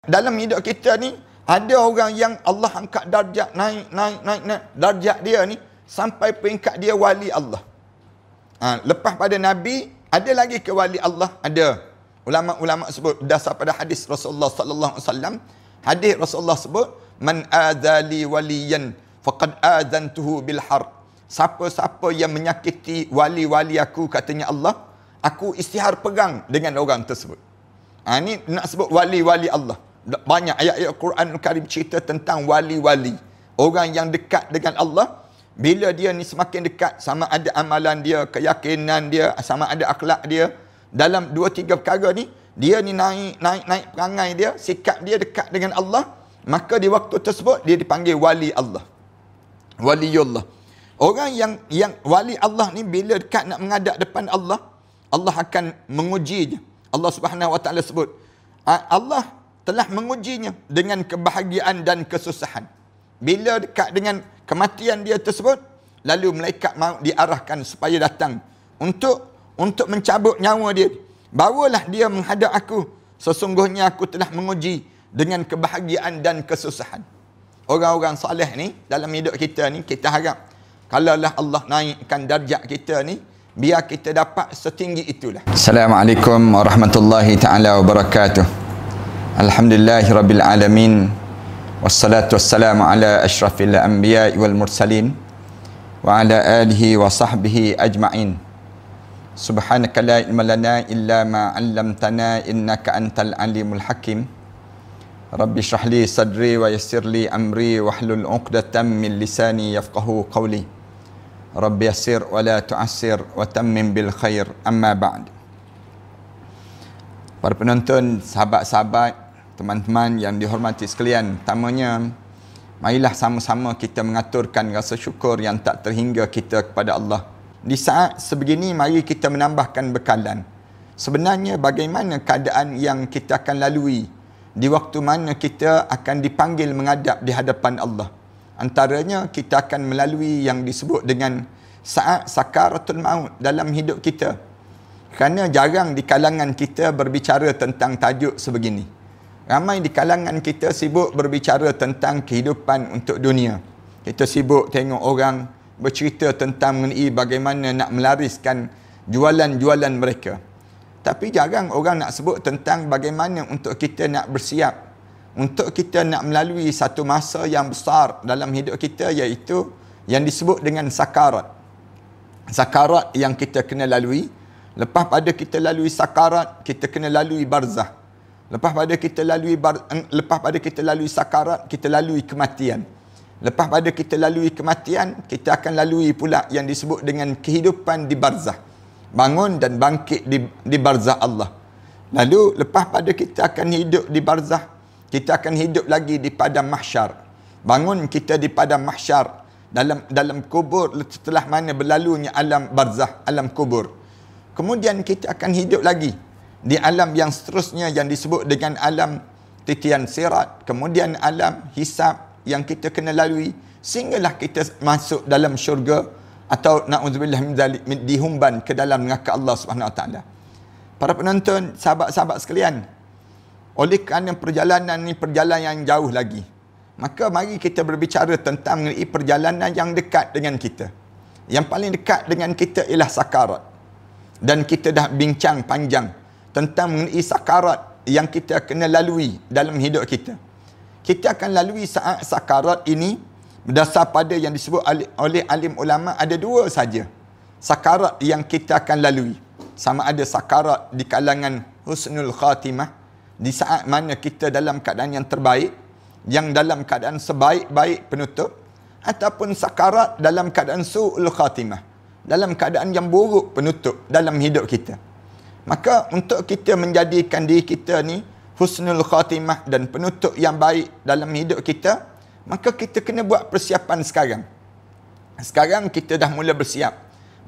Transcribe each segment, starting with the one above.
Dalam hidup kita ni, ada orang yang Allah angkat darjat, naik darjat dia ni, sampai peringkat dia wali Allah. Lepas pada Nabi, ada lagi ke wali Allah? Ada. Ulama-ulama sebut, berdasar pada hadis Rasulullah sallallahu alaihi wasallam, hadis Rasulullah sebut, man adzali waliyan faqad adzantuhu bil harb. Siapa-siapa yang menyakiti wali-wali aku, katanya Allah, aku istihar pegang dengan orang tersebut. Ini nak sebut wali-wali Allah. Banyak ayat-ayat Quran Karim cerita tentang wali-wali. Orang yang dekat dengan Allah, bila dia ni semakin dekat, sama ada amalan dia, keyakinan dia, sama ada akhlak dia, dalam 2-3 perkara ni, dia ni naik perangai dia, sikap dia dekat dengan Allah, maka di waktu tersebut dia dipanggil wali Allah. Waliullah. Orang yang wali Allah ni bila dekat nak menghadap depan Allah, Allah akan mengujinya. Allah Subhanahu wa taala sebut, Allah telah mengujinya dengan kebahagiaan dan kesusahan. Bila dekat dengan kematian dia tersebut, lalu malaikat maut diarahkan supaya datang untuk mencabut nyawa dia. Bawalah dia menghadap aku. Sesungguhnya aku telah menguji dengan kebahagiaan dan kesusahan. Orang-orang soleh ni, dalam hidup kita ni, kita harap kalaulah Allah naikkan darjat kita ni, biar kita dapat setinggi itulah. Assalamualaikum warahmatullahi taala wabarakatuh. Alhamdulillahirabbil alamin. Wassalatu wassalamu ala asyrafil anbiya'i wal mursalin wa ala alihi wa sahbihi ajma'in. Subhanaka la ilma lana illa ma 'allamtana innaka antal alimul hakim. Rabbi shrah li sadri wa yassir li amri wahlul 'uqdatam min lisani yafqahu qawli. Rabbi yassir wa la tu'assir wa tammim bil khair. Amma ba'd. Para penonton, sahabat-sahabat, teman-teman yang dihormati sekalian, pertamanya marilah sama-sama kita mengaturkan rasa syukur yang tak terhingga kita kepada Allah. Di saat sebegini, mari kita menambahkan bekalan. Sebenarnya bagaimana keadaan yang kita akan lalui di waktu mana kita akan dipanggil menghadap di hadapan Allah. Antaranya kita akan melalui yang disebut dengan saat sakaratul maut dalam hidup kita. Kerana jarang di kalangan kita berbicara tentang tajuk sebegini. Ramai di kalangan kita sibuk berbicara tentang kehidupan untuk dunia. Kita sibuk tengok orang bercerita tentang mengenai bagaimana nak melariskan jualan-jualan mereka. Tapi jarang orang nak sebut tentang bagaimana untuk kita nak bersiap, untuk kita nak melalui satu masa yang besar dalam hidup kita, iaitu yang disebut dengan sakarat. Sakarat yang kita kena lalui. Lepas pada kita lalui sakarat, kita kena lalui barzah. Lepas pada kita lalui sakarat, kita lalui kematian. Lepas pada kita lalui kematian, kita akan lalui pula yang disebut dengan kehidupan di barzah. Bangun dan bangkit di barzah Allah. Lalu lepas pada kita akan hidup di barzah, kita akan hidup lagi di padang mahsyar. Bangun kita di padang mahsyar, dalam kubur, setelah mana berlalunya alam barzah, alam kubur. Kemudian kita akan hidup lagi di alam yang seterusnya yang disebut dengan alam titian sirat. Kemudian alam hisab yang kita kena lalui sehinggalah kita masuk dalam syurga atau na'udzubillah min dzalik, dihumban ke dalam neraka Allah Subhanahu Wa Taala. Para penonton, sahabat-sahabat sekalian, oleh kerana perjalanan ni perjalanan yang jauh lagi, maka mari kita berbicara tentang mengenai perjalanan yang dekat dengan kita. Yang paling dekat dengan kita ialah sakarat. Dan kita dah bincang panjang tentang mengenai sakarat yang kita kena lalui dalam hidup kita. Kita akan lalui saat sakarat ini berdasar pada yang disebut oleh alim ulama, ada dua saja sakarat yang kita akan lalui. Sama ada sakarat di kalangan husnul khatimah, di saat mana kita dalam keadaan yang terbaik, yang dalam keadaan sebaik-baik penutup, ataupun sakarat dalam keadaan su'ul khatimah, dalam keadaan yang buruk penutup dalam hidup kita. Maka untuk kita menjadikan diri kita ni husnul khatimah dan penutup yang baik dalam hidup kita, maka kita kena buat persiapan sekarang. Sekarang kita dah mula bersiap.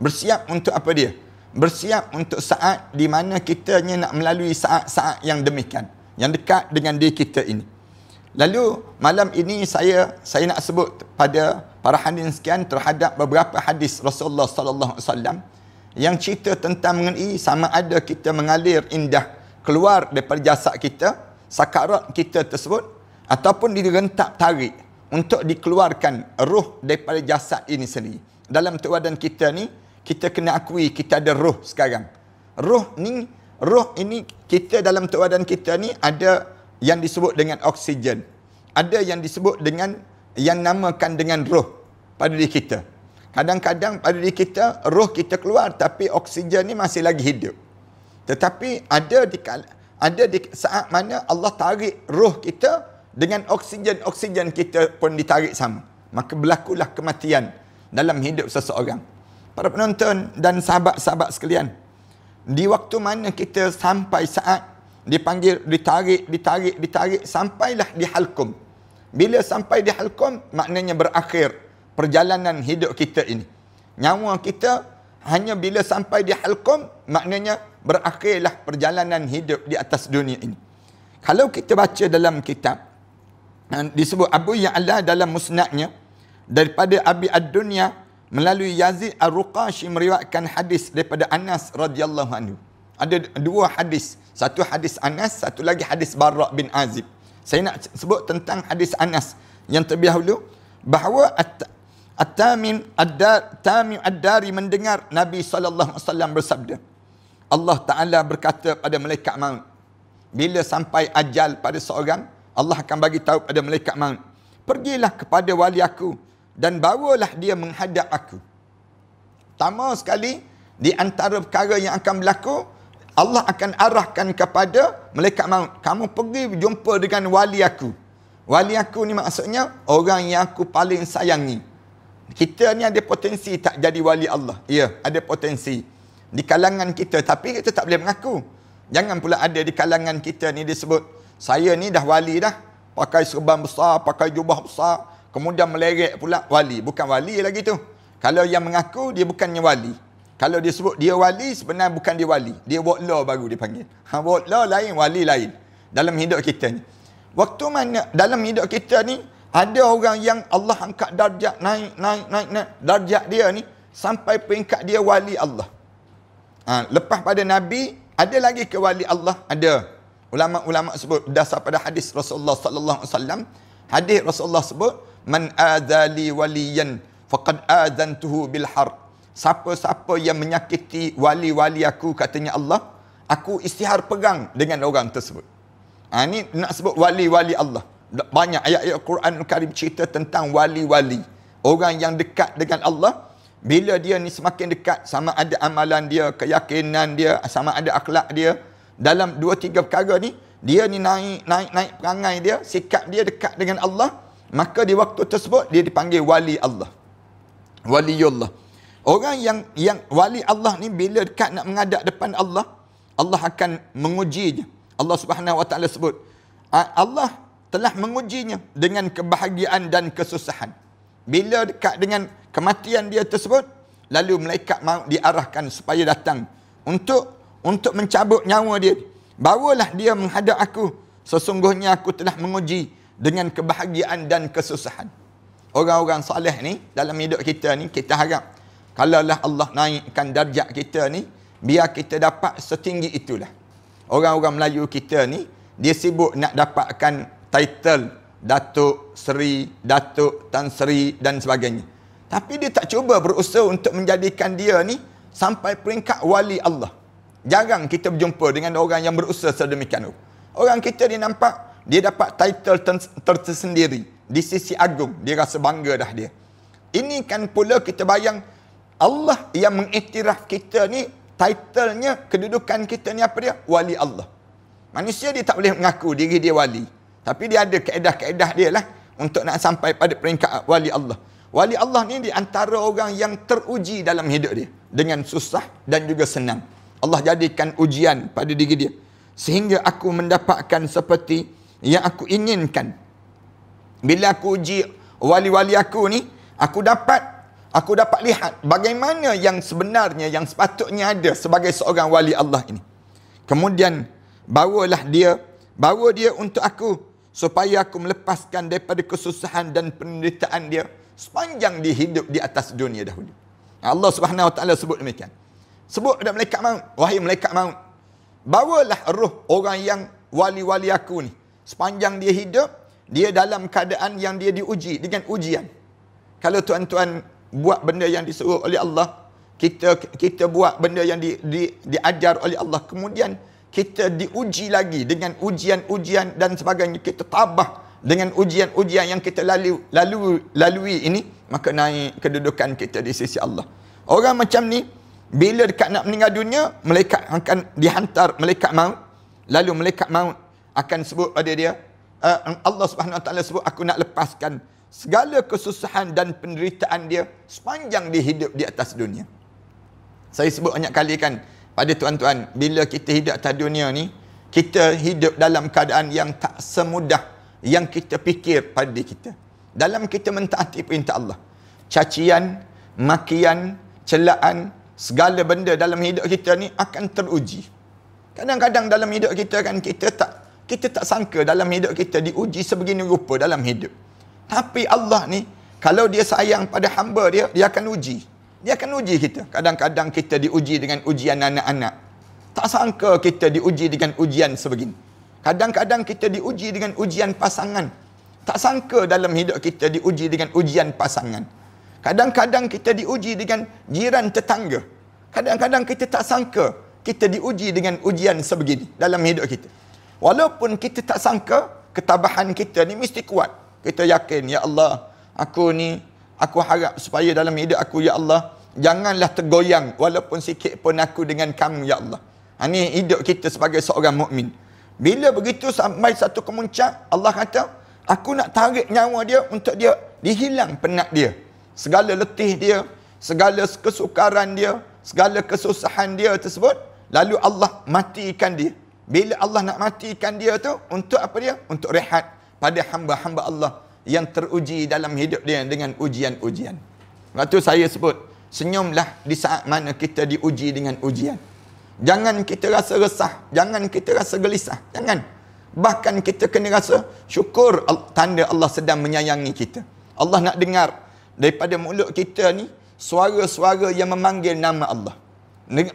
Bersiap untuk apa dia? Bersiap untuk saat di mana kita nak melalui saat-saat yang demikian, yang dekat dengan diri kita ini. Lalu malam ini saya nak sebut pada para hadirin sekalian terhadap beberapa hadis Rasulullah sallallahu alaihi wasallam yang cerita tentang mengenai sama ada kita mengalir indah keluar daripada jasad kita sakarat kita tersebut, ataupun direntak tarik untuk dikeluarkan roh daripada jasad ini sendiri. Dalam badan kita ni, kita kena akui kita ada roh sekarang. Roh ini kita dalam badan kita ni ada yang disebut dengan oksigen. Ada yang disebut dengan, yang namakan dengan roh pada diri kita. Kadang-kadang pada diri kita, roh kita keluar tapi oksigen ni masih lagi hidup. Tetapi ada di saat mana Allah tarik roh kita dengan oksigen kita pun ditarik sama. Maka berlakulah kematian dalam hidup seseorang. Para penonton dan sahabat-sahabat sekalian, di waktu mana kita sampai saat dipanggil, ditarik, sampailah di halkum. Bila sampai di halkum, maknanya berakhir perjalanan hidup kita ini. Nyawa kita hanya bila sampai di halkum, maknanya berakhirlah perjalanan hidup di atas dunia ini. Kalau kita baca dalam kitab, disebut Abu Ya'la dalam musnadnya, daripada Abi Ad-Dunya melalui Yazid Ar-Ruqashi meriwayatkan hadis daripada Anas radhiyallahu anhu. Ada dua hadis. Satu hadis Anas, satu lagi hadis Bara' bin Azib. Saya nak sebut tentang hadis Anas yang terlebih dahulu, bahawa Tamim Ad-Dari mendengar Nabi SAW bersabda, Allah Ta'ala berkata pada malaikat maut, bila sampai ajal pada seorang, Allah akan bagi tahu pada malaikat maut, pergilah kepada wali aku dan bawalah dia menghadap aku. Pertama sekali, di antara perkara yang akan berlaku, Allah akan arahkan kepada malaikat maut, kamu pergi berjumpa dengan wali aku. Wali aku ni maksudnya orang yang aku paling sayangi. Kita ni ada potensi tak jadi wali Allah. Ya, ada potensi di kalangan kita, tapi kita tak boleh mengaku. Jangan pula ada di kalangan kita ni disebut, saya ni dah wali dah, pakai serban besar, pakai jubah besar, kemudian melerek pula wali. Bukan wali lagi tu. Kalau yang mengaku, dia bukannya wali. Kalau dia sebut dia wali, sebenarnya bukan dia wali. Dia wa'la baru dipanggil. Wa'la lain, wali lain. Dalam hidup kita ni. Waktu mana dalam hidup kita ni, ada orang yang Allah angkat darjat, naik. Darjat dia ni, sampai peringkat dia wali Allah. Lepas pada Nabi, ada lagi ke wali Allah? Ada. Ulama-ulama sebut, berdasar pada hadis Rasulullah SAW. Hadis Rasulullah sebut, man azali waliyan, faqad azantuhu bil harb. Siapa-siapa yang menyakiti wali-wali aku, katanya Allah, aku isytihar perang dengan orang tersebut. Ini nak sebut wali-wali Allah. Banyak ayat-ayat Quran Karim cerita tentang wali-wali. Orang yang dekat dengan Allah, bila dia ni semakin dekat, sama ada amalan dia, keyakinan dia, sama ada akhlak dia, dalam 2-3 perkara ni, dia ni naik perangai dia, sikap dia dekat dengan Allah, maka di waktu tersebut, dia dipanggil wali Allah. Waliullah. Orang yang wali Allah ni bila dekat nak menghadap depan Allah, Allah akan mengujinya. Allah Subhanahu Wa Taala sebut, Allah telah mengujinya dengan kebahagiaan dan kesusahan. Bila dekat dengan kematian dia tersebut, lalu malaikat maut diarahkan supaya datang untuk mencabut nyawa dia. Bawalah dia menghadap aku. Sesungguhnya aku telah menguji dengan kebahagiaan dan kesusahan. Orang-orang soleh ni dalam hidup kita ni, kita harap kalaulah Allah naikkan darjat kita ni, biar kita dapat setinggi itulah. Orang-orang Melayu kita ni, dia sibuk nak dapatkan title Datuk Seri, Datuk Tan Sri dan sebagainya. Tapi dia tak cuba berusaha untuk menjadikan dia ni sampai peringkat wali Allah. Jarang kita berjumpa dengan orang yang berusaha sedemikian rupa. Orang kita dia nampak, dia dapat title tersendiri di sisi agung. Dia rasa bangga dah dia. Ini kan pula kita bayang, Allah yang mengiktiraf kita ni, titlenya, kedudukan kita ni apa dia? Wali Allah. Manusia dia tak boleh mengaku diri dia wali. Tapi dia ada kaedah-kaedah dia lah untuk nak sampai pada peringkat wali Allah. Wali Allah ni di antara orang yang teruji dalam hidup dia. Dengan susah dan juga senang. Allah jadikan ujian pada diri dia. Sehingga aku mendapatkan seperti yang aku inginkan. Bila aku uji wali-wali aku ni, aku dapat lihat bagaimana yang sebenarnya, yang sepatutnya ada sebagai seorang wali Allah ini. Kemudian bawa dia untuk aku, supaya aku melepaskan daripada kesusahan dan penderitaan dia sepanjang dia hidup di atas dunia dahulu. Allah Subhanahu Wa Taala sebut demikian. Sebut kepada malaikat maut, wahai malaikat maut, bawalah roh orang yang wali-wali aku ni, sepanjang dia hidup, dia dalam keadaan yang dia diuji dengan ujian. Kalau tuan-tuan buat benda yang disuruh oleh Allah, kita buat benda yang diajar oleh Allah, kemudian kita diuji lagi dengan ujian-ujian dan sebagainya, kita tabah dengan ujian-ujian yang kita lalui ini, maka naik kedudukan kita di sisi Allah. Orang macam ni, bila dekat nak meninggal dunia, malaikat akan dihantar, malaikat maut. Lalu malaikat maut akan sebut pada dia, Allah Subhanahu Wa Taala sebut, aku nak lepaskan segala kesusahan dan penderitaan dia sepanjang dia hidup di atas dunia. Saya sebut banyak kali kan pada tuan-tuan, bila kita hidup atas dunia ni, kita hidup dalam keadaan yang tak semudah yang kita fikir pada diri kita. Dalam kita mentaati perintah Allah, cacian, makian, celaan, segala benda dalam hidup kita ni akan teruji. Kadang-kadang dalam hidup kita kan, kita tak sangka dalam hidup kita diuji sebegini rupa dalam hidup. Tapi Allah ni, kalau dia sayang pada hamba dia, dia akan uji. Dia akan uji kita. Kadang-kadang kita diuji dengan ujian anak-anak. Tak sangka kita diuji dengan ujian sebegini. Kadang-kadang kita diuji dengan ujian pasangan. Tak sangka dalam hidup kita diuji dengan ujian pasangan. Kadang-kadang kita diuji dengan jiran tetangga. Kadang-kadang kita tak sangka kita diuji dengan ujian sebegini dalam hidup kita. Walaupun kita tak sangka, ketabahan kita ni mesti kuat. Kita yakin, ya Allah, aku harap supaya dalam hidup aku, ya Allah, janganlah tergoyang walaupun sikit pun aku dengan kamu, ya Allah. Ini hidup kita sebagai seorang mukmin. Bila begitu sampai satu kemuncak, Allah kata, aku nak tarik nyawa dia untuk dia dihilang penat dia. Segala letih dia, segala kesukaran dia, segala kesusahan dia tersebut, lalu Allah matikan dia. Bila Allah nak matikan dia tu, untuk apa dia? Untuk rehat pada hamba-hamba Allah yang teruji dalam hidup dia dengan ujian-ujian. Waktu saya sebut, senyumlah di saat mana kita diuji dengan ujian. Jangan kita rasa resah, jangan kita rasa gelisah, jangan. Bahkan kita kena rasa syukur tanda Allah sedang menyayangi kita. Allah nak dengar daripada mulut kita ni suara-suara yang memanggil nama Allah.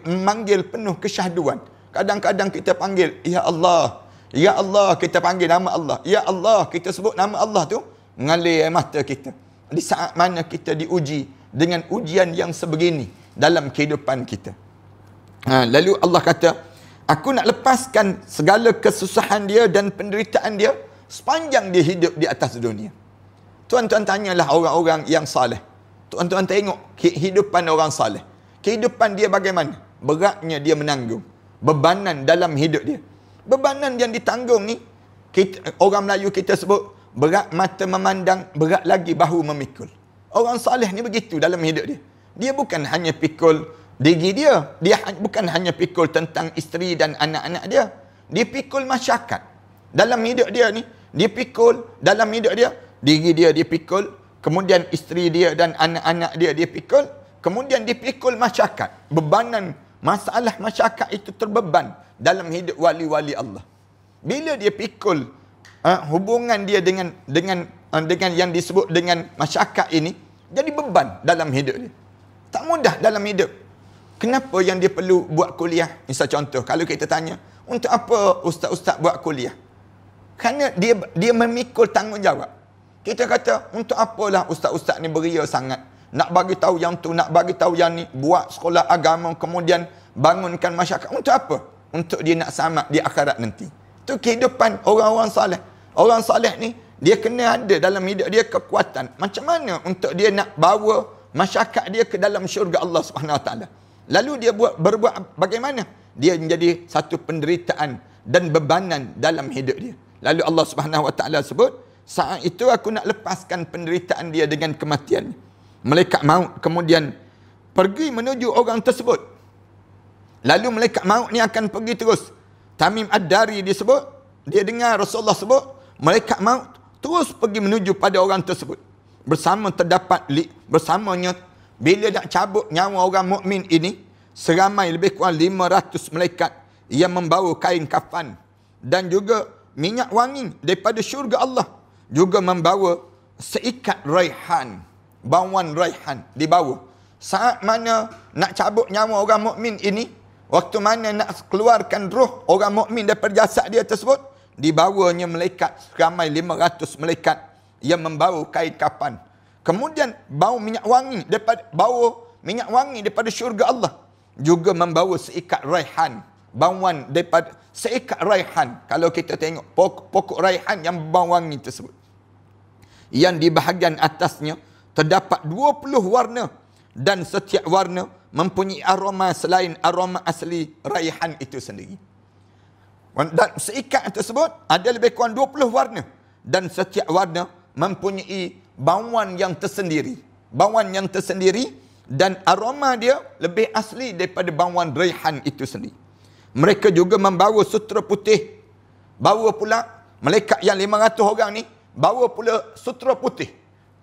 Memanggil penuh kesyahduan. Kadang-kadang kita panggil, ya Allah, ya Allah, kita panggil nama Allah. Ya Allah, kita sebut nama Allah tu, mengalir air mata kita. Di saat mana kita diuji dengan ujian yang sebegini dalam kehidupan kita. Lalu Allah kata, aku nak lepaskan segala kesusahan dia dan penderitaan dia sepanjang dia hidup di atas dunia. Tuan-tuan tanyalah orang-orang yang saleh. Tuan-tuan tengok kehidupan orang saleh. Kehidupan dia bagaimana? Beratnya dia menanggung bebanan dalam hidup dia. Bebanan yang ditanggung ni, orang Melayu kita sebut, berat mata memandang, berat lagi bahu memikul. Orang saleh ni begitu dalam hidup dia. Dia bukan hanya pikul diri dia. Dia bukan hanya pikul tentang isteri dan anak-anak dia. Dia pikul masyarakat. Dalam hidup dia ni, dia pikul dalam hidup dia, diri dia pikul, kemudian isteri dia dan anak-anak dia pikul, kemudian dia pikul masyarakat. Bebanan masalah masyarakat itu terbeban dalam hidup wali-wali Allah. Bila dia pikul hubungan dia dengan yang disebut dengan masyarakat ini, jadi beban dalam hidup dia. Tak mudah dalam hidup. Kenapa yang dia perlu buat kuliah? Misal contoh, kalau kita tanya, untuk apa ustaz-ustaz buat kuliah? Kerana dia memikul tanggungjawab. Kita kata, untuk apalah ustaz-ustaz ni beria sangat. Nak bagi tahu yang tu, nak bagi tahu yang ni, buat sekolah agama, kemudian bangunkan masyarakat. Untuk apa? Untuk dia nak selamat di akhirat nanti. Itu kehidupan orang-orang saleh. Orang saleh ni, dia kena ada dalam hidup dia kekuatan. Macam mana untuk dia nak bawa masyarakat dia ke dalam syurga Allah Subhanahu Wa Taala. Lalu dia berbuat bagaimana? Dia menjadi satu penderitaan dan bebanan dalam hidup dia. Lalu Allah Subhanahu Wa Taala sebut, saat itu aku nak lepaskan penderitaan dia dengan kematian. Malaikat maut kemudian pergi menuju orang tersebut. Lalu malaikat maut ni akan pergi terus. Tamim Ad-Dari disebut, dia dengar Rasulullah sebut, malaikat maut terus pergi menuju pada orang tersebut. Bersamanya bila nak cabut nyawa orang mukmin ini, seramai lebih kurang 500 malaikat yang membawa kain kafan dan juga minyak wangi daripada syurga Allah, juga membawa seikat raihan, bauan raihan dibawa. Saat mana nak cabut nyawa orang mukmin ini, waktu mana nak keluarkan roh orang mukmin daripada jasad dia tersebut, dibawanya malaikat ramai 500 malaikat yang membawa kain kafan. Kemudian bau minyak wangi daripada syurga Allah, juga membawa seikat raihan, bauan daripada seikat raihan. Kalau kita tengok pokok raihan yang bau wangi tersebut, yang di bahagian atasnya terdapat 20 warna, dan setiap warna mempunyai aroma selain aroma asli raihan itu sendiri. Dan seikat tersebut ada lebih kurang 20 warna, dan setiap warna mempunyai bauan yang tersendiri. Bauan yang tersendiri, dan aroma dia lebih asli daripada bauan raihan itu sendiri. Mereka juga membawa sutera putih. Bawa pula malaikat yang 500 orang ni, bawa pula sutera putih.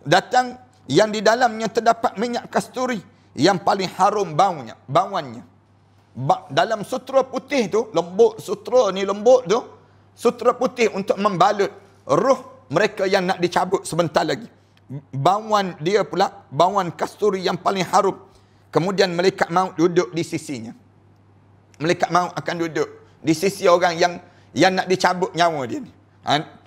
Datang yang di dalamnya terdapat minyak kasturi yang paling harum bauannya. Dalam sutera putih tu, lembut sutera ni lembut tu, sutera putih untuk membalut roh mereka yang nak dicabut sebentar lagi. Bauan dia pula, bauan kasturi yang paling harum. Kemudian malaikat maut duduk di sisinya. Malaikat maut akan duduk di sisi orang yang nak dicabut nyawa dia ni.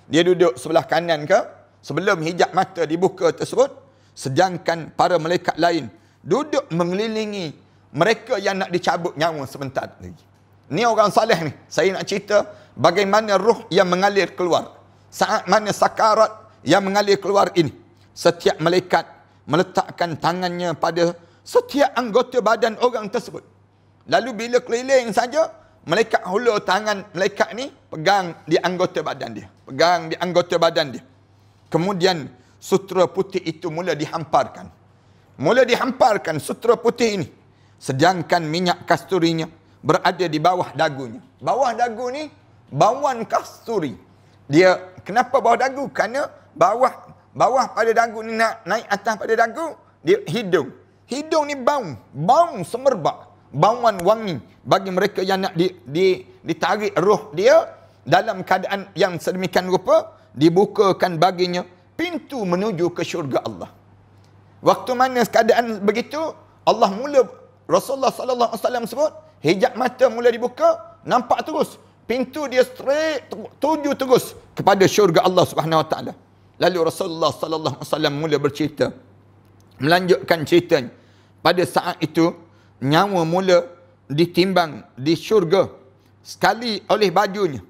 Dia duduk sebelah kanan ke, sebelum hijab mata dibuka tersebut. Sedangkan para malaikat lain duduk mengelilingi mereka yang nak dicabut nyawa sebentar lagi. Ni orang saleh ni. Saya nak cerita bagaimana roh yang mengalir keluar. Saat mana sakarat yang mengalir keluar ini. Setiap malaikat meletakkan tangannya pada setiap anggota badan orang tersebut. Lalu bila keliling saja, malaikat hulur tangan malaikat ni, pegang di anggota badan dia. Pegang di anggota badan dia. Kemudian sutera putih itu mula dihamparkan. Mula dihamparkan sutera putih ini. Sedangkan minyak kasturinya berada di bawah dagunya. Bawah dagu ni, bauan kasturi. Dia, kenapa bawah dagu? Kerana bawah pada dagu ni nak naik atas pada dagu, dia hidung. Hidung ni bau semerbak. Bauan wangi bagi mereka yang nak ditarik roh dia dalam keadaan yang sedemikian rupa, dibukakan baginya pintu menuju ke syurga Allah. Waktu mana keadaan begitu, Rasulullah sallallahu alaihi wasallam sebut, hijab mata mula dibuka, nampak terus pintu dia straight tuju terus kepada syurga Allah Subhanahu wa taala. Lalu Rasulullah sallallahu alaihi wasallam mula bercerita, melanjutkan ceritanya. Pada saat itu nyawa mula ditimbang di syurga sekali oleh bajunya,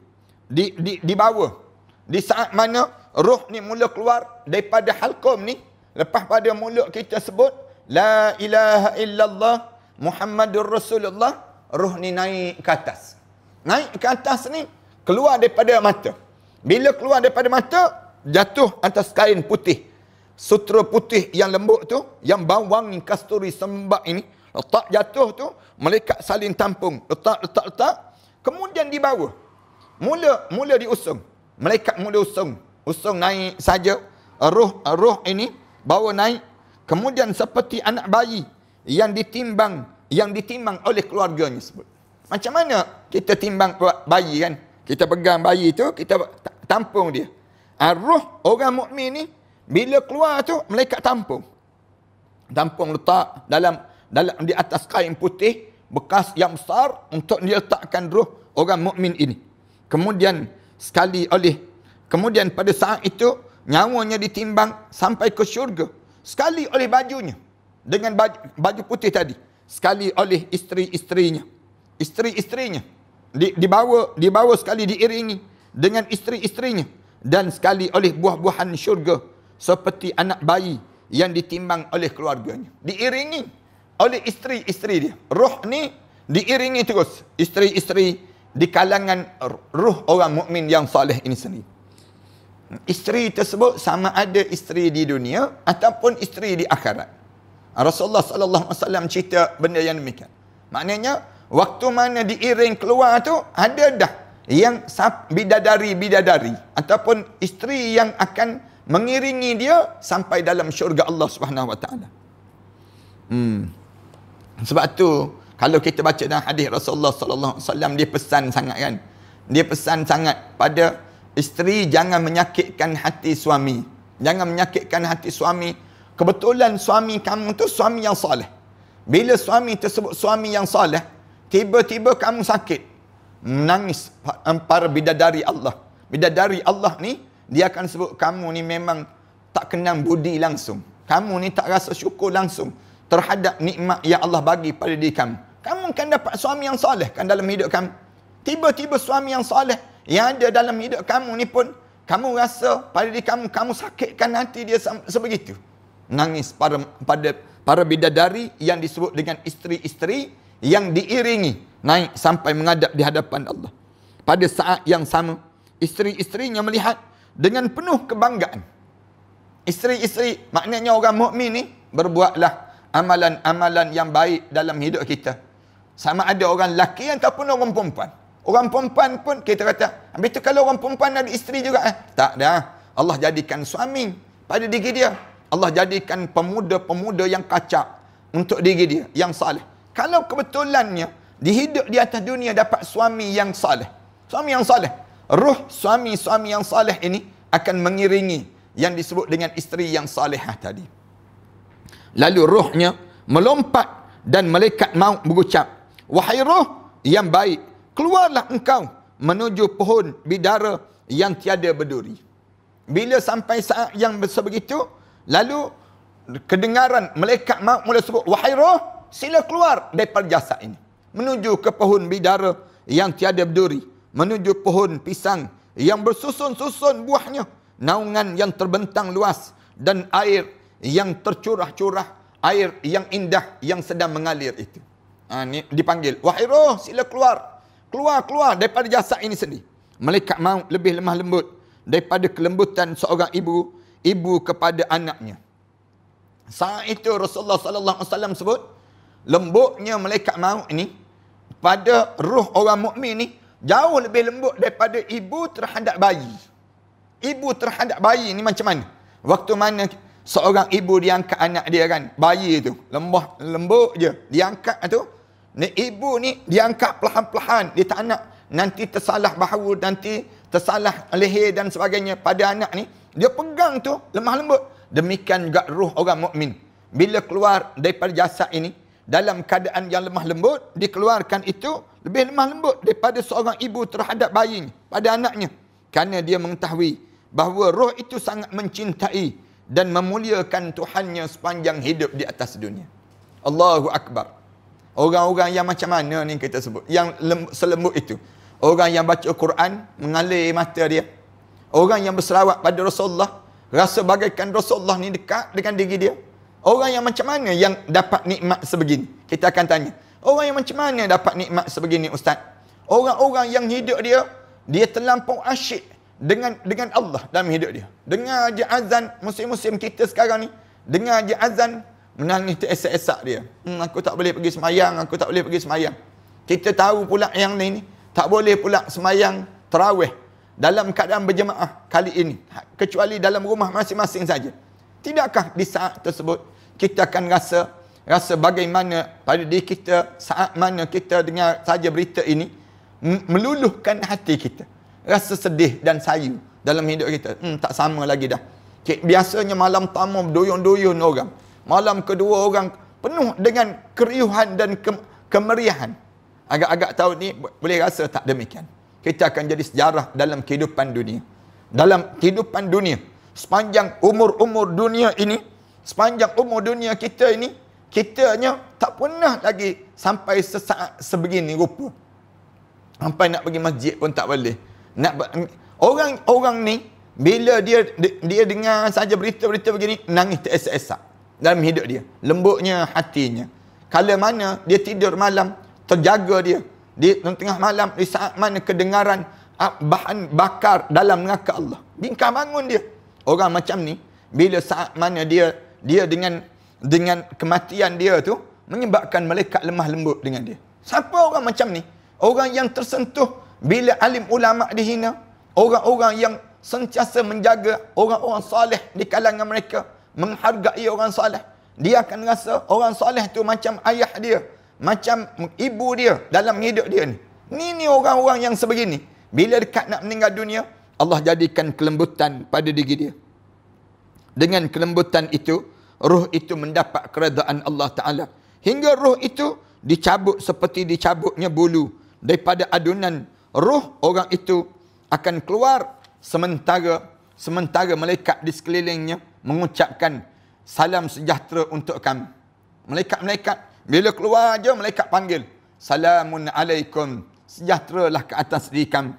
dibawa. Di saat mana roh ni mula keluar daripada halqum ni, lepas pada mulut kita sebut la ilaha illallah Muhammadur Rasulullah, roh ni naik ke atas. Naik ke atas ni, keluar daripada mata. Bila keluar daripada mata, jatuh atas kain putih. Sutera putih yang lembut tu, yang bau wangi kasturi sembak ini, letak jatuh tu, malaikat saling tampung. Letak. Kemudian dibawa. Mula diusung. Malaikat mula usung. Usung naik saja. Roh ini bawa naik. Kemudian seperti anak bayi yang ditimbang oleh keluarganya sebut. Macam mana kita timbang bayi kan? Kita pegang bayi tu, kita tampung dia. Roh orang mukmin ni bila keluar tu, malaikat tampung. Tampung letak dalam di atas kain putih bekas yang besar untuk diletakkan roh orang mukmin ini. Kemudian pada saat itu nyawanya ditimbang sampai ke syurga. Sekali oleh bajunya dengan baju putih tadi, sekali oleh isteri-isterinya. Isteri-isterinya dibawa sekali diiringi dengan isteri-isterinya, dan sekali oleh buah-buahan syurga seperti anak bayi yang ditimbang oleh keluarganya. Diiringi oleh isteri-isteri dia. Roh ni diiringi terus isteri-isteri di kalangan roh orang mukmin yang soleh ini sendiri. Isteri tersebut sama ada isteri di dunia ataupun isteri di akhirat. Rasulullah sallallahu alaihi wasallam cerita benda yang demikian. Maknanya waktu mana diiring keluar tu, ada dah yang bidadari ataupun isteri yang akan mengiringi dia sampai dalam syurga Allah Subhanahu wa taala. Sebab tu kalau kita baca dalam hadis Rasulullah sallallahu alaihi wasallam, dia pesan sangat kan. Dia pesan sangat pada isteri, jangan menyakitkan hati suami. Jangan menyakitkan hati suami. Kebetulan suami kamu tu suami yang soleh. Bila suami tersebut suami yang soleh, tiba-tiba kamu sakit, menangis para bidadari Allah, Bidadari Allah ni, dia akan sebut kamu ni memang tak kenang budi langsung. Kamu ni tak rasa syukur langsung terhadap nikmat yang Allah bagi pada diri kamu. Kamu kan dapat suami yang soleh kan dalam hidup kamu. Tiba-tiba suami yang soleh yang ada dalam hidup kamu ni pun, kamu rasa pada diri kamu, kamu sakitkan hati dia sebegitu. Nangis para bidadari yang disebut dengan isteri-isteri yang diiringi naik sampai menghadap di hadapan Allah. Pada saat yang sama, isteri-isterinya melihat dengan penuh kebanggaan. Isteri-isteri, maknanya orang mukmin ni, berbuatlah amalan-amalan yang baik dalam hidup kita. Sama ada orang lelaki ataupun orang perempuan. Orang perempuan pun kita kata, habis tu kalau orang perempuan ada isteri juga, tak dah. Allah jadikan suami pada diri dia. Allah jadikan pemuda-pemuda yang kacak untuk diri dia, yang saleh. Kalau kebetulannya di hidup di atas dunia dapat suami yang saleh. Suami yang saleh. Ruh suami-suami yang saleh ini akan mengiringi yang disebut dengan isteri yang salihah tadi. Lalu ruhnya melompat dan malaikat maut berucap, wahai ruh yang baik, keluarlah engkau menuju pohon bidara yang tiada berduri. Bila sampai saat yang sebegitu, lalu kedengaran malaikat maut mula sebut, wahai roh, sila keluar daripada jasad ini, menuju ke pohon bidara yang tiada berduri, menuju pohon pisang yang bersusun-susun buahnya, naungan yang terbentang luas, dan air yang tercurah-curah, air yang indah yang sedang mengalir itu. Ni dipanggil, wahai roh, sila keluar. Keluar daripada jasad ini sendiri. Malaikat maut lebih lemah lembut daripada kelembutan seorang ibu kepada anaknya. Saat itu Rasulullah sallallahu alaihi wasallam sebut, lembutnya malaikat maut ini pada ruh orang mukmin ni jauh lebih lembut daripada ibu terhadap bayi. Ibu terhadap bayi ni macam mana? Waktu mana seorang ibu diangkat anak dia kan, bayi tu lembut je diangkat tu. Ni ibu ni diangkat perlahan-lahan, dia tak nak nanti tersalah bahu, nanti tersalah leher dan sebagainya pada anak ni. Dia pegang tu lemah lembut. Demikian juga ruh orang mukmin. Bila keluar daripada jasad ini dalam keadaan yang lemah lembut, dikeluarkan itu lebih lemah lembut daripada seorang ibu terhadap bayinya, pada anaknya. Kerana dia mengetahui bahawa roh itu sangat mencintai dan memuliakan Tuhannya sepanjang hidup di atas dunia. Allahu Akbar. Orang-orang yang macam mana ni kita sebut, yang selembut itu? Orang yang baca Quran, mengalir mata dia. Orang yang berselawat pada Rasulullah, rasa bagaikan Rasulullah ni dekat dengan diri dia. Orang yang macam mana yang dapat nikmat sebegini? Kita akan tanya. Orang yang macam mana dapat nikmat sebegini, Ustaz? Orang-orang yang hidup dia terlampau asyik dengan Allah dalam hidup dia. Dengar je azan, musim-musim kita sekarang ni, dengar je azan, menangis teresak-esak dia. Aku tak boleh pergi semayang, aku tak boleh pergi semayang. Kita tahu pula yang ni tak boleh pula semayang tarawih dalam keadaan berjemaah kali ini, kecuali dalam rumah masing-masing saja. Tidakkah di saat tersebut kita akan rasa bagaimana pada diri kita saat mana kita dengar saja berita ini, meluluhkan hati kita, rasa sedih dan sayu dalam hidup kita. Tak sama lagi dah. Biasanya malam pertama doyun-doyun orang, malam kedua orang penuh dengan keriuhan dan kemeriahan. Agak-agak tahun ni boleh rasa tak demikian. Kita akan jadi sejarah dalam kehidupan dunia. Dalam kehidupan dunia, sepanjang umur dunia ini, sepanjang umur dunia kita ini, kitanya tak pernah lagi sampai sesaat sebegini rupa. Sampai nak pergi masjid pun tak boleh. Orang ni bila dia dengar saja berita-berita begini, nangis teresak-esak dalam hidup dia. Lembutnya hatinya. Kala mana dia tidur malam, terjaga dia. Di tengah malam, di saat mana kedengaran bahan bakar dalam neraka Allah, bingkang bangun dia. Orang macam ni, bila saat mana dia dengan kematian dia tu menyebabkan malaikat lemah lembut dengan dia. Siapa orang macam ni? Orang yang tersentuh bila alim ulama dihina, orang-orang yang sentiasa menjaga orang-orang soleh di kalangan mereka, menghargai orang soleh. Dia akan rasa orang soleh tu macam ayah dia, macam ibu dia dalam hidup dia ni. Ni orang-orang yang sebegini, bila dekat nak meninggal dunia, Allah jadikan kelembutan pada diri dia. Dengan kelembutan itu, ruh itu mendapat keredaan Allah Ta'ala. Hingga ruh itu dicabut seperti dicabutnya bulu daripada adunan. Ruh orang itu akan keluar sementara malaikat di sekelilingnya mengucapkan salam sejahtera untuk kami. Malaikat-malaikat bila keluar aja malaikat panggil, salamun alaikum, sejahteralah ke atas diri kami.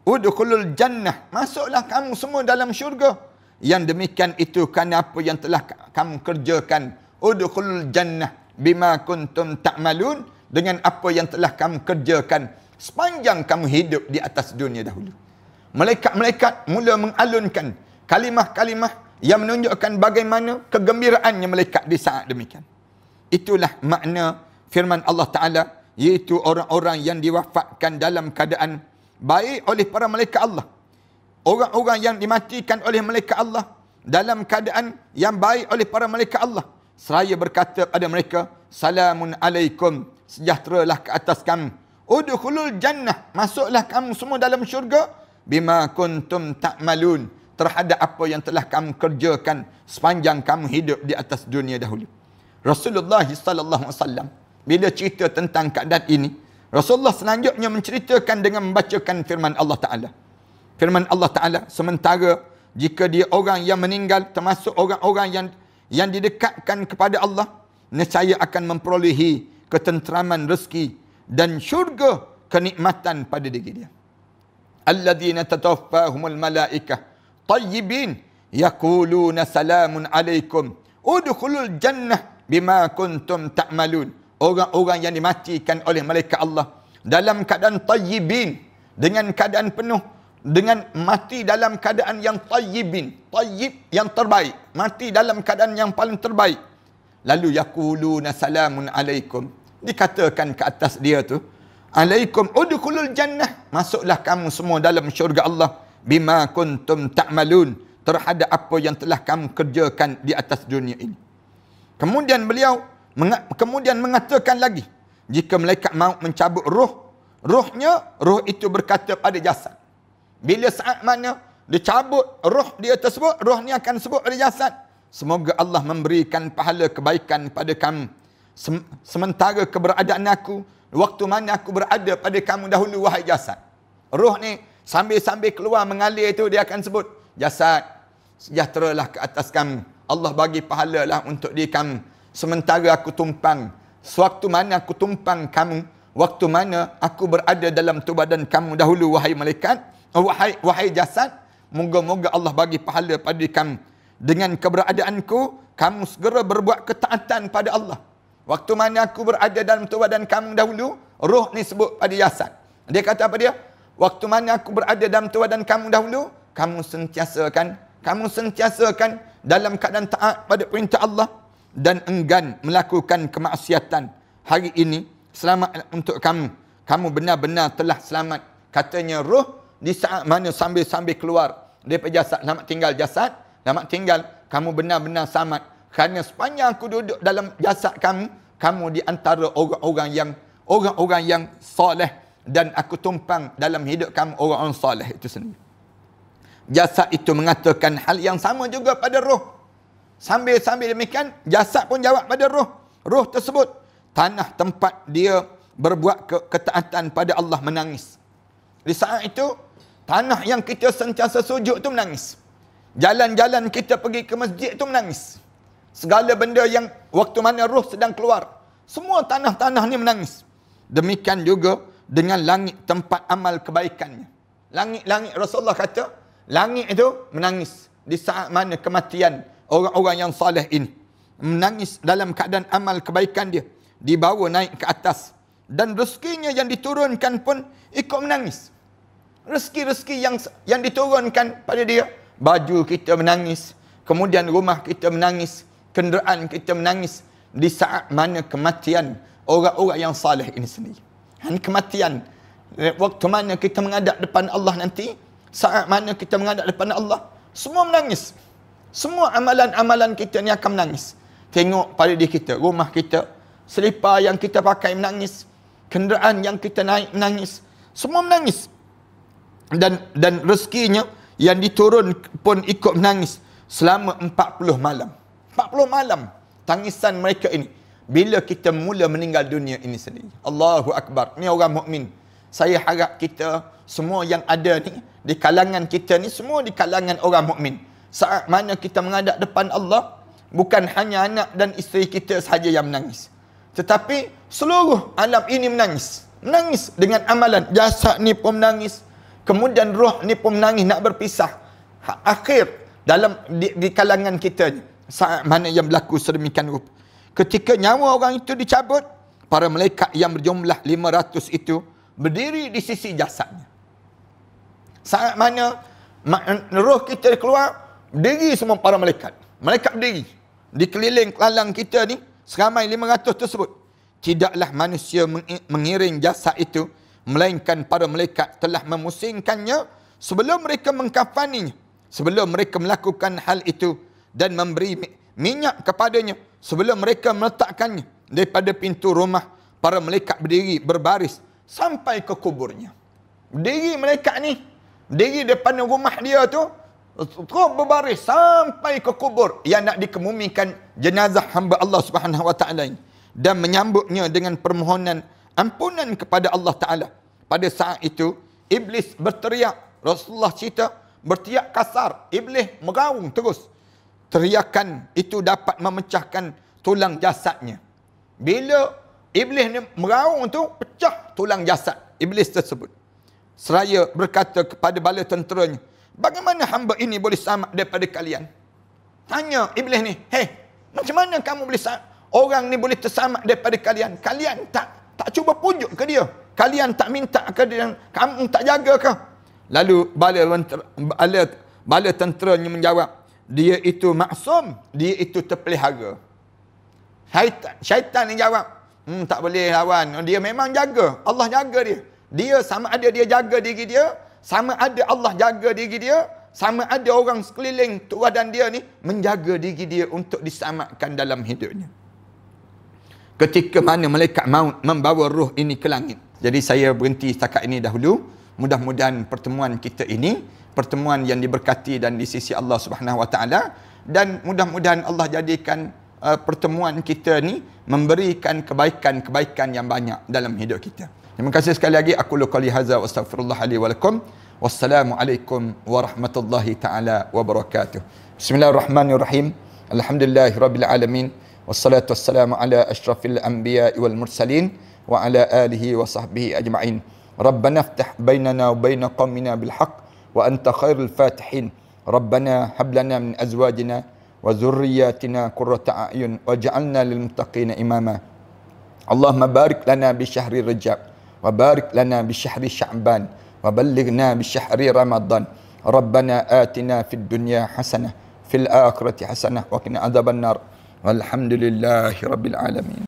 Udkhulul jannah, masuklah kamu semua dalam syurga. Yang demikian itu kerana apa yang telah kamu kerjakan. Udkhulul jannah bima kuntum ta'malun, dengan apa yang telah kamu kerjakan sepanjang kamu hidup di atas dunia dahulu. Malaikat-malaikat mula mengalunkan kalimah-kalimah yang menunjukkan bagaimana kegembiraannya malaikat di saat demikian. Itulah makna firman Allah Ta'ala, iaitu orang-orang yang diwafatkan dalam keadaan baik oleh para malaikat Allah. Orang-orang yang dimatikan oleh malaikat Allah dalam keadaan yang baik oleh para malaikat Allah. Seraya berkata pada mereka, salamun alaikum, sejahteralah ke atas kamu. Udkhulul jannah, masuklah kamu semua dalam syurga. Bima kuntum ta'malun, terhadap apa yang telah kamu kerjakan sepanjang kamu hidup di atas dunia dahulu. Rasulullah sallallahu alaihi wasallam bila cerita tentang keadaan ini, Rasulullah selanjutnya menceritakan dengan membacakan firman Allah Ta'ala. Firman Allah Ta'ala, sementara jika dia orang yang meninggal, termasuk orang-orang yang didekatkan kepada Allah, nescaya akan memperolehi ketenteraman rezeki dan syurga kenikmatan pada diri dia. Alladzina tatawaffahumul malaikah tayyibin yaquluna salamun alaikum udkhulul jannah bima kuntum ta'malun. Orang-orang yang dimatikan oleh malaikat Allah dalam keadaan tayyibin, dengan keadaan penuh, dengan mati dalam keadaan yang tayyibin, tayyib yang terbaik, mati dalam keadaan yang paling terbaik. Lalu yaquluna salamun alaikum, dikatakan ke atas dia tu, alaikum udkhulul jannah, masuklah kamu semua dalam syurga Allah, bima kuntum ta'malun, terhadap apa yang telah kamu kerjakan di atas dunia ini. Kemudian beliau mengatakan lagi, jika malaikat maut mencabut roh itu berkata pada jasad. Bila saat mana dicabut roh dia tersebut, roh ni akan sebut pada jasad, semoga Allah memberikan pahala kebaikan pada kamu sementara keberadaan aku, waktu mana aku berada pada kamu dahulu, wahai jasad. Roh ni sambil keluar mengalir itu, dia akan sebut, jasad, sejahteralah ke atas kamu, Allah bagi pahala lah untuk diri kamu sementara aku tumpang. Sewaktu mana aku tumpang kamu, waktu mana aku berada dalam tubuh badan kamu dahulu, wahai malaikat, wahai jasad, moga-moga Allah bagi pahala pada kamu. Dengan keberadaanku, kamu segera berbuat ketaatan pada Allah. Waktu mana aku berada dalam tubuh badan kamu dahulu, roh ni sebut pada jasad. Dia kata apa dia? Waktu mana aku berada dalam tubuh badan kamu dahulu, kamu sentiasakan dalam keadaan taat pada perintah Allah dan enggan melakukan kemaksiatan. Hari ini selamat untuk kamu. Kamu benar-benar telah selamat. Katanya roh di saat mana sambil keluar daripada jasad, selamat tinggal jasad, selamat tinggal, kamu benar-benar selamat. Kerana sepanjang aku duduk dalam jasad kamu di antara orang-orang yang soleh, dan aku tumpang dalam hidup kamu orang-orang soleh itu sendiri. Jasad itu mengatakan hal yang sama juga pada roh. Sambil demikian, jasad pun jawab pada roh. Roh tersebut, tanah tempat dia berbuat ketaatan pada Allah menangis. Di saat itu, tanah yang kita sentiasa sujud itu menangis. Jalan-jalan kita pergi ke masjid itu menangis. Segala benda yang waktu mana roh sedang keluar, semua tanah-tanah ni menangis. Demikian juga dengan langit tempat amal kebaikannya. Langit Rasulullah kata, langit itu menangis di saat mana kematian orang-orang yang saleh ini. Menangis dalam keadaan amal kebaikan dia, dibawa naik ke atas. Dan rezekinya yang diturunkan pun ikut menangis. Rezeki-rezeki yang diturunkan pada dia, baju kita menangis, kemudian rumah kita menangis, kenderaan kita menangis, di saat mana kematian orang-orang yang saleh ini sendiri. Kematian, waktu mana kita menghadap depan Allah nanti, saat mana kita menghadap depan Allah, semua menangis. Semua amalan-amalan kita ni akan menangis. Tengok pada diri kita, rumah kita, selipar yang kita pakai menangis, kenderaan yang kita naik menangis, semua menangis. Dan rezekinya yang diturun pun ikut menangis selama 40 malam. 40 malam tangisan mereka ini bila kita mula meninggal dunia ini sendiri. Allahu Akbar. Ni orang mukmin. Saya harap kita semua yang ada ni, di kalangan kita ni, semua di kalangan orang mukmin. Saat mana kita menghadap depan Allah, bukan hanya anak dan isteri kita sahaja yang menangis, tetapi seluruh alam ini menangis. Menangis dengan amalan. Jasad ni pun menangis, kemudian roh ni pun menangis nak berpisah. Akhir dalam di kalangan kita ni, saat mana yang berlaku sedemikian rupa. Ketika nyawa orang itu dicabut, para malaikat yang berjumlah 500 itu berdiri di sisi jasadnya. Saat mana roh kita keluar, berdiri semua para malaikat. Malaikat berdiri di keliling kelalang kita ni, seramai 500 tersebut. Tidaklah manusia mengiring jasad itu, melainkan para malaikat telah memusingkannya sebelum mereka mengkafaninya, sebelum mereka melakukan hal itu, dan memberi minyak kepadanya sebelum mereka meletakkannya. Daripada pintu rumah, para malaikat berdiri berbaris sampai ke kuburnya. Berdiri malaikat ni, berdiri depan rumah dia tu, terus berbaris sampai ke kubur yang nak dikemumikan jenazah hamba Allah Subhanahu Wa Taala ini, dan menyambutnya dengan permohonan ampunan kepada Allah Taala. Pada saat itu iblis berteriak. Rasulullah cerita berteriak kasar. Iblis meraung terus. Teriakan itu dapat memecahkan tulang jasadnya. Bila iblis ni meraung tu, pecah tulang jasad iblis tersebut. Seraya berkata kepada bala tenteranya, bagaimana hamba ini boleh selamat daripada kalian? Tanya iblis ni, macam mana kamu boleh selamat? Orang ni boleh terselamat daripada kalian. Kalian tak cuba pujuk ke dia? Kalian tak minta ke dia? Kamu tak jaga ke? Lalu bala tenteranya menjawab, dia itu maksum, dia itu terpelihara. Syaitan ni jawab, tak boleh lawan. Dia memang jaga. Allah jaga dia. Dia sama ada dia jaga diri dia, sama ada Allah jaga diri dia, sama ada orang sekeliling tuan dan dia ni menjaga diri dia untuk diselamatkan dalam hidupnya. Ketika mana malaikat maut membawa roh ini ke langit. Jadi saya berhenti setakat ini dahulu. Mudah-mudahan pertemuan kita ini pertemuan yang diberkati dan di sisi Allah Subhanahu Wa Taala, dan mudah-mudahan Allah jadikan pertemuan kita ni memberikan kebaikan-kebaikan yang banyak dalam hidup kita. Terima kasih sekali lagi. Aku qouli hadza wa astaghfirullah li wa lakum. Wassalamualaikum warahmatullahi taala wabarakatuh. Bismillahirrahmanirrahim. Alhamdulillahirabbil alamin. Wassalatu wassalamu ala asyrafil anbiya'i wal mursalin wa ala alihi wa sahbihi ajma'in. Rabbana iftah bainana wa bain qaumina bil haqq wa anta khairul fatihin. Rabbana hab lana min azwajina wa dhurriyyatina qurrata a'yun waj'alna lil muttaqina imama. Allahumma barik lana bi syahri Rajab wa barik lana bi syahri Sya'ban wa ballighna bi syahri Ramadan. Rabbana atina fid dunya hasanah fil akhirati hasanah wa qina adzabannar. Walhamdulillahi rabbil alamin.